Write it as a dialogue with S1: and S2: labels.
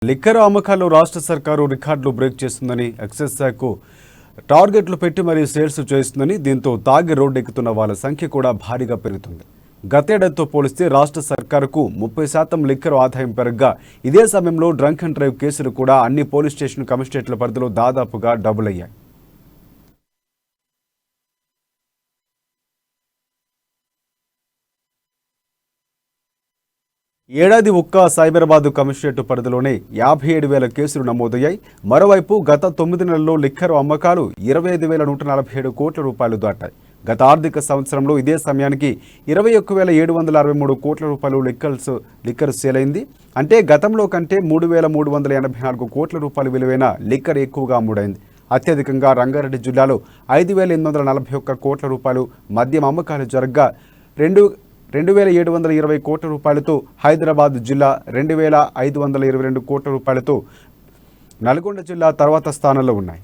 S1: Liquor అమ్మకాల్లో రాష్ట్ర సర్కారు రికార్డులు బ్రేక్ చేస్తుందని ఎక్సైజ్ శాఖకు టార్గెట్లు పెట్టి మరీ సేల్స్ చేస్తుందని దీంతో తాగి రోడ్డెక్కుతున్న వాళ్ళ సంఖ్య కూడా భారీగా పెరుగుతుంది. గతేడాదితో పోలిస్తే రాష్ట్ర సర్కారుకు 30% లిక్కర్ ఆదాయం పెరగగా ఇదే సమయంలో డ్రంక్ అండ్ డ్రైవ్ కేసులు కూడా అన్ని పోలీస్ స్టేషన్ కమిషనరేట్ల పరిధిలో దాదాపుగా డబుల్ అయ్యాయి. ఏడాది ఒక్క సైబరాబాద్ కమిషనరేట్ పరిధిలోనే 57,000 కేసులు నమోదయ్యాయి. మరోవైపు గత 9 నెలల్లో లిక్కర్ అమ్మకాలు 25,147 కోట్ల రూపాయలు దాటాయి. గత ఆర్థిక సంవత్సరంలో ఇదే సమయానికి 21,763 కోట్ల రూపాయలు లిక్కర్ సేల్ అయింది. అంటే గతంలో కంటే 3,384 కోట్ల రూపాయల విలువైన లిక్కర్ ఎక్కువగా అమ్ముడైంది. అత్యధికంగా రంగారెడ్డి జిల్లాలో 5,841 కోట్ల రూపాయలు మద్యం అమ్మకాలు జరగగా 2,720 కోట్ల రూపాయలతో హైదరాబాద్ జిల్లా 2,522 కోట్ల రూపాయలతో నల్గొండ జిల్లా తర్వాత స్థానంలో ఉన్నాయి.